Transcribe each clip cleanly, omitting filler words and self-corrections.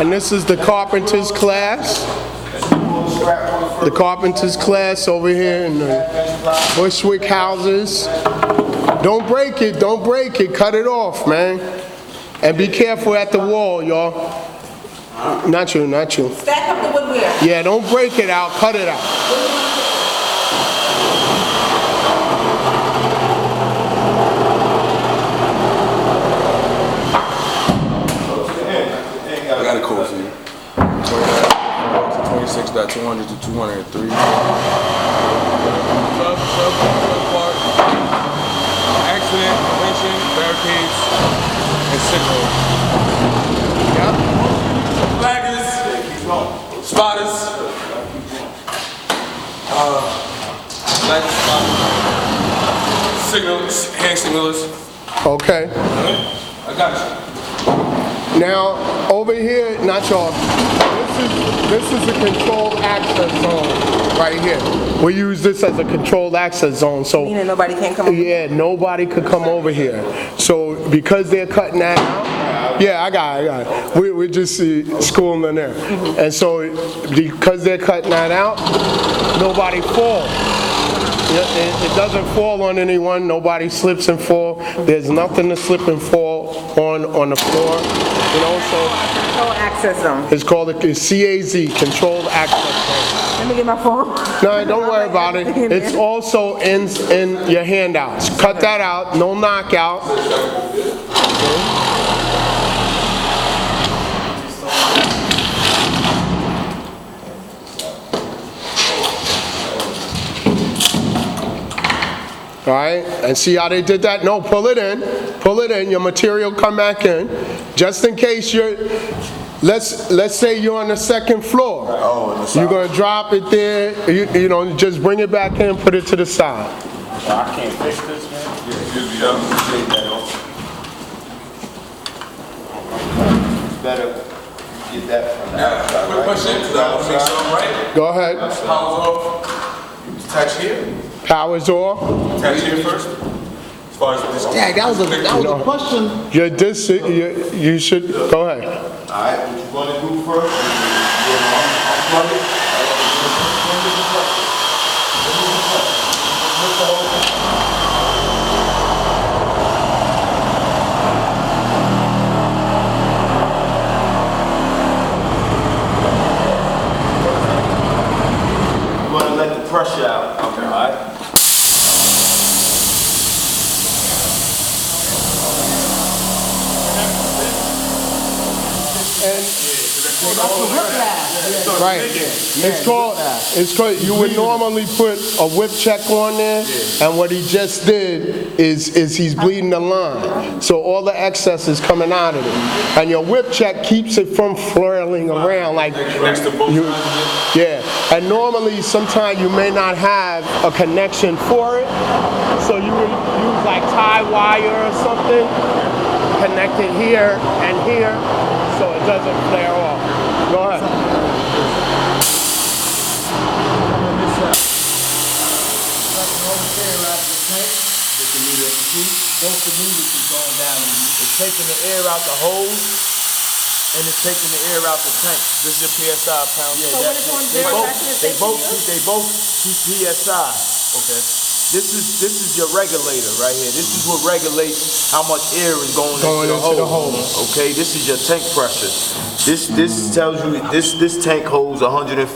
And this is the carpenter's class. The carpenter's class over here in the Bushwick houses. Don't break it, don't break it, cut it off, man. And be careful at the wall, y'all. Not you, not you. Stack up the woodware. Yeah, don't break it out, cut it out. I got a code for you. 26.200 to 203. Sub part. Accident, prevention, barricades, and signal. Yep. Flaggers, spotters, flaggers, spotters, signals, hand signalers. Okay. I got you. Now, over here, not y'all, this is a controlled access zone right here. We use this as a controlled access zone, so Meaning nobody can come over. yeah, nobody could come over here. So because they're cutting that out, yeah, I got it. We're just schooling in there. And so because they're cutting that out, nobody falls. It doesn't fall on anyone, nobody slips and fall. There's nothing to slip and fall on the floor. You know, so Control access zone. it's called a CAZ, Controlled Access Zone. Let me get my phone. No, don't worry about it. It's also in your handouts. Cut that out, no knockout. All right, and see how they did that? No, pull it in, your material come back in. Just in case let's say you're on the second floor. You're gonna drop it there, you know, just bring it back in, put it to the side. I can't fix this, man. Better get that from that. Quick question, because I want to make something right. Go ahead. Power's off. You attach here. Power's off. Attach here first. As far as this. Yeah, that was a question. You should, go ahead. Alright, what you wanna do first? Unplug it. You wanna let the pressure out. Okay. Alright? Right. It's called, you would normally put a whip check on there, and what he just did is he's bleeding the line. So all the excess is coming out of it. And your whip check keeps it from flailing around like you, yeah. And normally, sometimes you may not have a connection for it, so you would use like tie wire or something, connect it here and here, so it doesn't flare off. Go ahead. Both the meters is going down. It's taking the air out the hose, and it's taking the air out the tank. This is your PSI pound. Yeah, So when it's on zero, they both keep PSI. Okay. This is your regulator right here. This is what regulates how much air is going into the hose. Okay, this is your tank pressure. This tells you this tank holds 150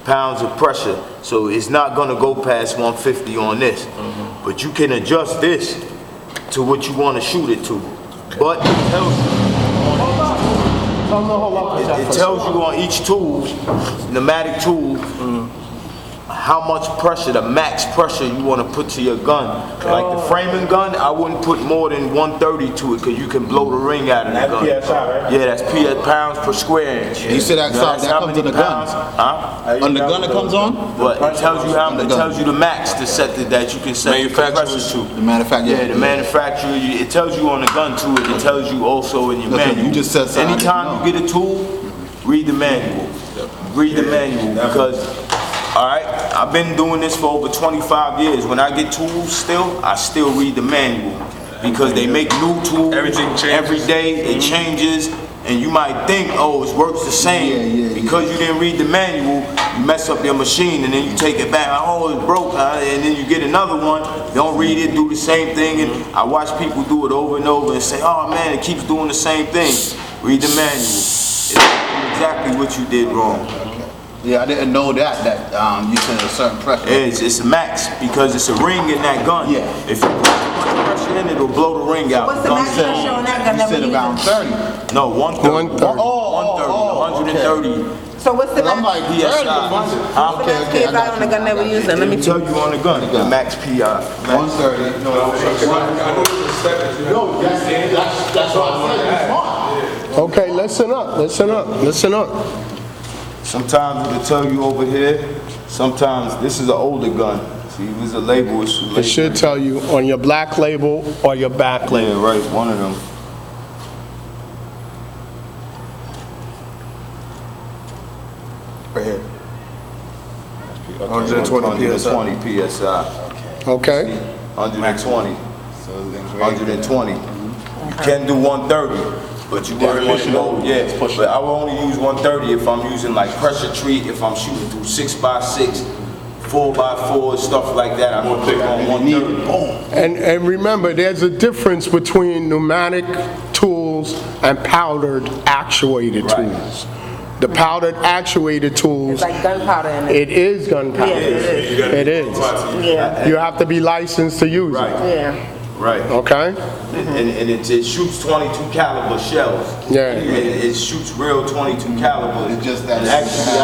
pounds of pressure, so it's not gonna go past 150 on this. But you can adjust this to what you want to shoot it to. But it tells you on each tool, pneumatic tool, how much pressure, the max pressure you want to put to your gun. Like the framing gun, I wouldn't put more than 130 to it because you can blow the ring out of the gun. That's PSI, right? Yeah, that's pounds per square inch. You said that, That's that how comes many on the pounds. gun. Huh? On the gun it comes on? But it tells you it tells you the max to set that you can set the pressure to. The manufacturer. Yeah, the manufacturer. It tells you on the gun too. It tells you also in your manual. You just said something. Anytime you get a tool, read the manual. Read the manual because. All right, I've been doing this for over 25 years. When I get tools I still read the manual because they make new tools Everything changes. every day. It changes. and you might think, oh, it works the same. Because you didn't read the manual, you mess up your machine, and then you take it back, oh, it's broke, huh? And then you get another one, don't read it, do the same thing, and I watch people do it over and over and say, oh man, it keeps doing the same thing. Read the manual. It's exactly what you did wrong. Yeah, I didn't know that you said a certain pressure. It's max, because it's a ring in that gun. Yeah. If you put too much pressure in, it'll blow the ring out. What's the max pressure on that gun You that said we're around using? 30. No, 130. 130. 130. So what's the I'm max? like, 30. What's the max Okay, I PSI on the gun that we're using? Let me They tell you on the gun, the max PI. 130. No, that's what I said. It's smart. Okay, listen up, listen up, listen up. Sometimes it'll tell you over here. Sometimes this is an older gun. See, if it's a label, it's too late. It should tell you on your black label or your back label. Yeah, right, one of them. Right here. 120 PSI. 120 PSI. Okay? 120. 120. You can do 130. But you wouldn't want to go, yeah. But I will only use 130 if I'm using like pressure treat, if I'm shooting through 6x6, 4x4, stuff like that. I'm gonna pick on 130. And remember, there's a difference between pneumatic tools and powdered actuated tools. The powdered actuated tools, It's like gunpowder in it. it is gunpowder. Yeah, it is. It is. Yeah, You have to be licensed to use it. Right, yeah. right. Okay? And it shoots 22 caliber shells. Yeah. It shoots real 22 calibers. It's just that- And actually,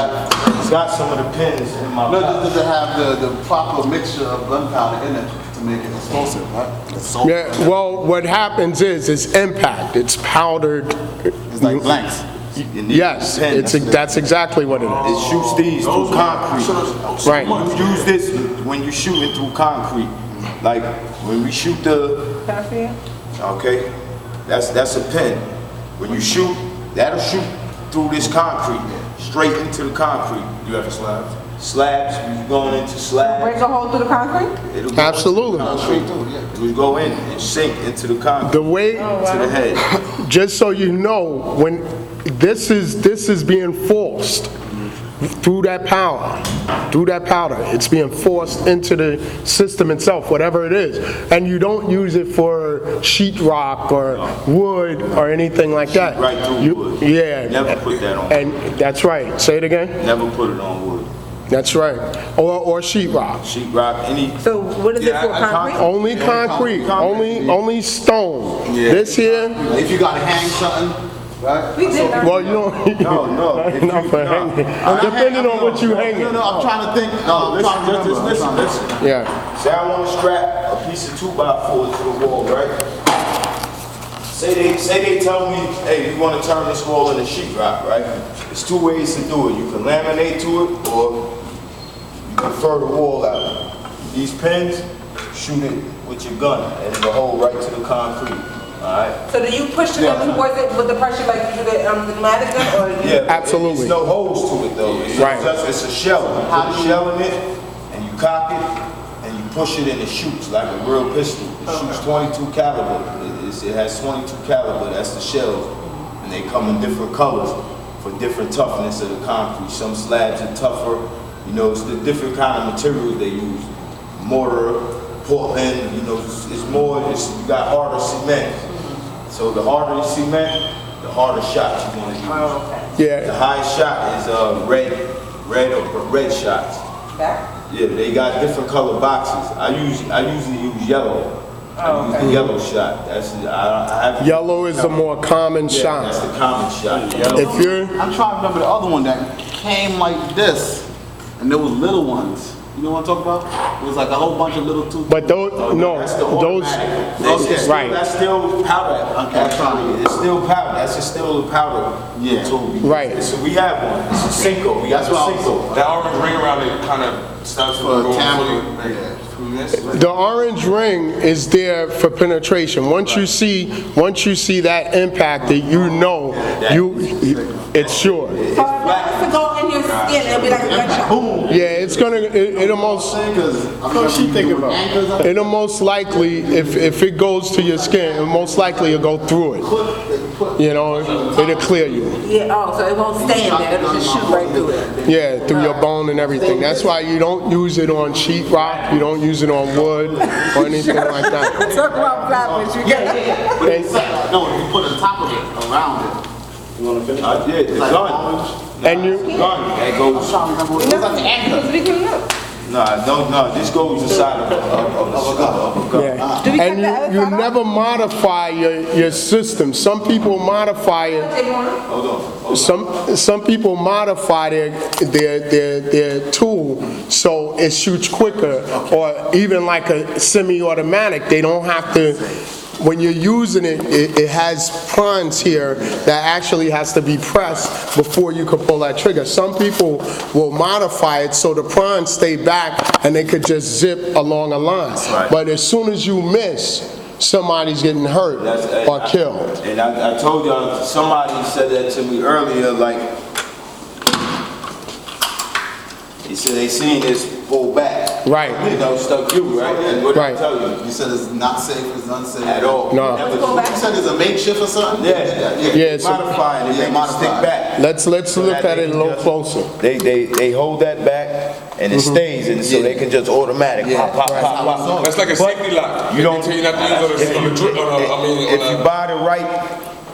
it's got some of the pins in my No, pouch. does it have the proper mixture of gunpowder in it to make it explosive, right? Yeah, well, what happens is, it's impact, it's powdered. It's like blanks. You need Yes, the pins. that's exactly what it is. It shoots these through concrete. Right. You use this when you're shooting through concrete. Like when we shoot the, Can I see it? okay, that's a pin. When you shoot, that'll shoot through this concrete, straight into the concrete. You have a slab? Slabs, we going into Break slabs. a hole through the concrete? It'll go Absolutely. into the concrete. It will go in and sink into the concrete, The way, to the head. just so you know, when this is being forced through that powder, it's being forced into the system itself, whatever it is. And you don't use it for sheetrock or wood or anything like that. Right through You- wood. Yeah. Never put that on. And that's right. Say it again. Never put it on wood. That's right. Or sheetrock. Sheetrock, any. So what is it for, concrete? Only concrete, only stone. This here, If you gotta hang something, right? We did that. well, you don't. No. If Not for hanging. Depending on what you hanging. No, I'm trying to think. No, I'm trying to remember. Listen. Yeah. Say I want to strap a piece of 2x4 to the wall, right? Say they tell me, hey, we want to turn this wall into sheetrock, right? There's two ways to do it. You can laminate to it, or you can fur the wall out. These pins, shoot it with your gun, and it'll hold right to the concrete. All right? So do you push the gun towards it with the pressure like you do the pneumatic gun, or you? Yeah, Absolutely. There's no holes to it though. It's Right. It's a shell. You put a shell in it, and you cock it, and you push it, and it shoots like a real pistol. It shoots 22 caliber. It has 22 caliber. That's the shells, and they come in different colors for different toughness of the concrete. Some slabs are tougher. You know, it's the different kind of materials they use. Mortar, Portland. You know, it's more. You got harder cement. So the harder the cement, the harder shot you want to use. The Yeah. highest shot is red shots. That? Yeah, they got different color boxes. I usually use yellow. I use the yellow shot. I have. Yellow is the more common Yeah, shot. that's the common shot. Yellow. If you're, I'm trying to remember the other one that came like this, and there was little ones. You know what I'm talking about? It was like a whole bunch of little two. but those, no, That's the those, automatic. right. That's still powder. Okay. Actually, it's still powder. That's still a powder. Yeah. tool. Right. So we have one. It's a Cinco. We got the Cinco. That orange ring around it kind of stops you from For going tamper. fully. the orange ring is there for penetration. Once you see that impact, that you know, it's sure. So if that was to go skin, it'll be like a gunshot. Boom. Yeah, it's gonna, it'll most, it'll most likely, if it goes to your skin, it'll most likely it'll go through it. You know, it'll clear you. Yeah, oh, so it won't stay in there, it'll just shoot right through it. Yeah, through your bone and everything. That's why you don't use it on sheetrock, you don't use it on wood or anything like that. Talk about flowers, you get it. But it's, no, you put on top of it, around it. You wanna finish? I did, the gun. And you, That goes, It's like the anchor. no, this goes inside of a gun. yeah. Do we cut the And other you side off? never modify your system. Some people modify it. Hold on. Some people modify their tool so it shoots quicker, or even like a semi-automatic. They don't have to. When you're using it, it has primes here that actually has to be pressed before you can pull that trigger. Some people will modify it so the primes stay back and they could just zip along a line. Right. But as soon as you miss, somebody's getting hurt or killed. And I told y'all, somebody said that to me earlier, like, he said they seen this pull back. Right. You know, stuck you, right? And what did I Right. tell you? You said it's not safe, it's unsafe. At all. No. Never- You said it's a makeshift or something? Yeah. Yeah, so- Modifying it, Yeah, make it stick modify. back. Let's look at it a little closer. They hold that back and it stays, and so they can just automatic pop, pop, pop, pop. That's like a safety lock. You don't. They tell you not to use on the drip, If you buy the right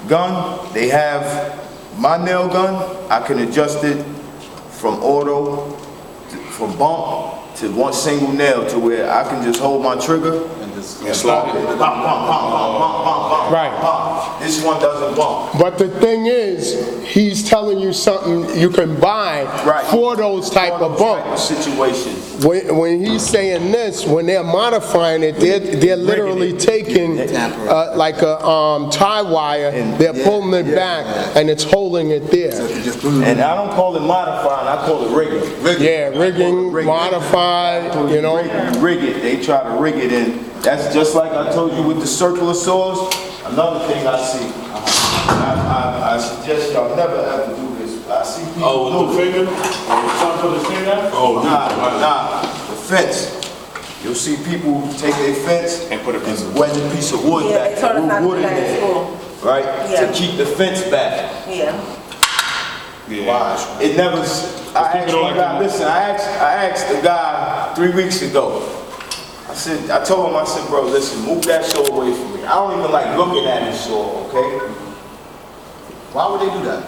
gun, they have my nail gun. I can adjust it from auto, from bump to one single nail, to where I can just hold my trigger And just and slide it. Bump, bump, bump, bump, bump, bump, bump, Right. bump. This one doesn't bump. But the thing is, he's telling you something you can buy Right. for those type of bumps. Situations. When he's saying this, when they're modifying it, they're literally taking like a tie wire, they're pulling it back, and it's holding it there. And I don't call it modifying, I call it rigging. Yeah, rigging, modified, you know. Rig it, they try to rig it in. That's just like I told you with the circular saws. Another thing I see, I suggest y'all never ever do this. I see people do it. finger? Something for the finger? Oh, Nah, the fence. You'll see people take their fence And put a piece of wedge a piece of wood Yeah, back, they told us not to do wood in that in there, school. right? Yeah. To keep the fence back. Yeah. Yeah. It never, I asked don't one like guy, to- listen, I asked the guy 3 weeks ago. I told him, I said, bro, listen, move that saw away from me. I don't even like looking at his saw, okay? Why would they do that?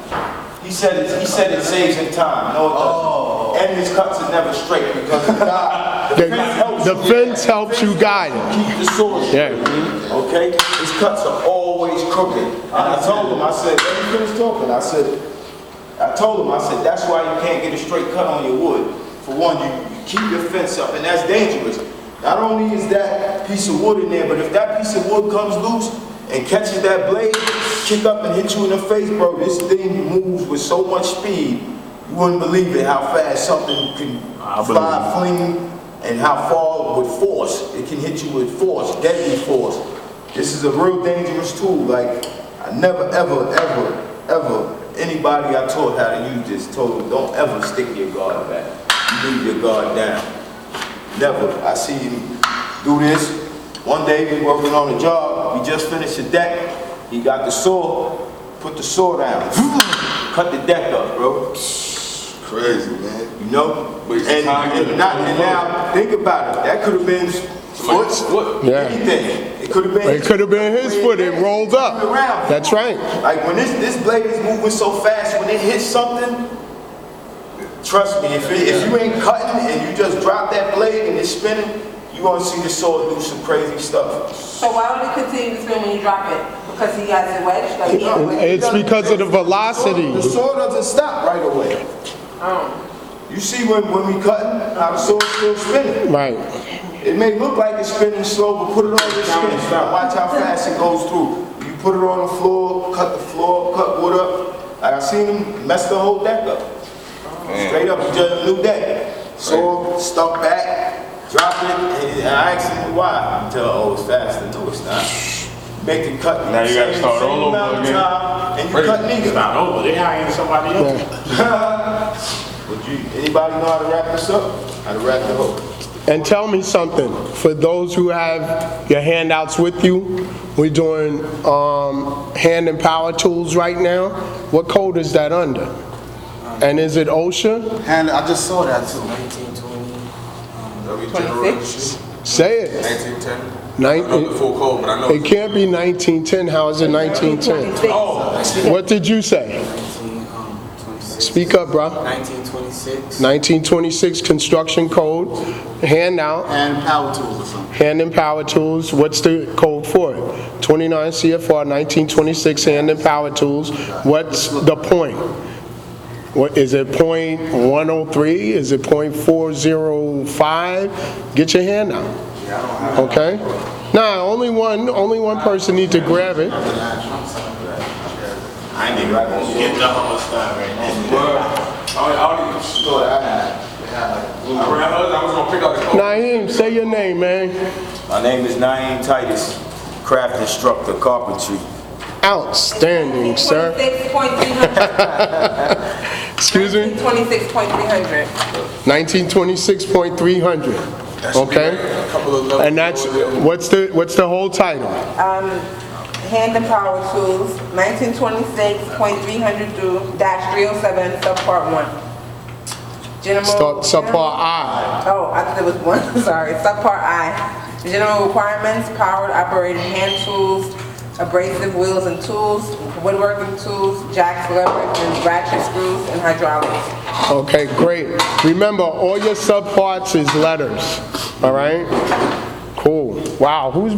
He said it saves him time. No, it doesn't. And his cuts are never straight because the guy, The fence helps you guide it. keep the saw straight. Yeah. Okay? His cuts are always crooked. And I told him, I said, let me finish talking. I told him, I said, that's why you can't get a straight cut on your wood. For one, you keep your fence up, and that's dangerous. Not only is that piece of wood in there, but if that piece of wood comes loose and catches that blade, kick up and hit you in the face, bro, this thing moves with so much speed, you wouldn't believe it how fast something can fly, fling, and how far with force. It can hit you with force, deadly force. This is a real dangerous tool. Like, I never, ever, anybody I taught how to use this told them, don't ever stick your guard back. You leave your guard down. Never. I see him do this. One day we working on a job, we just finished the deck. He got the saw, put the saw down, cut the deck up, bro. Crazy, man. You know? But it's And time. now, think about it. That could have been foot, Yeah. anything. It could have been. It could have been his foot, it rolled up. That's right. Like when this blade is moving so fast, when it hits something, trust me, if you ain't cutting and you just drop that blade and it's spinning, you're gonna see the saw do some crazy stuff. So why would it continue to spin when you drop it? Because he has it wedged? Like, It's because of the velocity. The saw doesn't stop right away. You see when we cutting, how the saw's still spinning. Right. It may look like it's spinning slow, but put it on your skin. Now watch how fast it goes through. You put it on the floor, cut wood up. Like I seen him mess the whole deck up. Straight up, he just a new deck. So stuck back, drop it, and I asked him why. He tell, oh, it's faster. No, it's not. Make the cut. Now you gotta start all over amount of again. time, and you cut neither. Not over. They hiring somebody else. Anybody know how to wrap this up? How to wrap the hose? And tell me something, for those who have your handouts with you, we're doing hand and power tools right now. What code is that under? And is it OSHA? And I just saw that too. 26? Say it. 1910. I know the 19, full code, but I know. it can't be 1910, how is it 1910? 26. What did you say? Speak up, bro. 1926. 1926 construction code, handout, And power tools or something. hand and power tools. What's the code for it? 29 CFR 1926 hand and power tools. What's the point? What, is it .103? Is it .405? Get your hand out. Okay? Nah, only one person need to grab it. I ain't even right on Get the whole stuff right now. I don't even store that. I was gonna pick up the code. Naeem, say your name, man. My name is Naeem Titus, craft instructor, carpentry. Outstanding, sir. 26.300. Excuse me? 26.300. 1926.300. Okay? A couple of levels. And that's, what's the whole title? Hand and power tools, 1926.300-307, subpart 1. Subpart I. Oh, I thought there was one, sorry. Subpart I. General requirements, powered operated hand tools, abrasive wheels and tools, woodworking tools, jacks, levers, and ratchet screws, and hydraulics. Okay, great. Remember, all your subparts is letters. All right? Cool. Wow, who's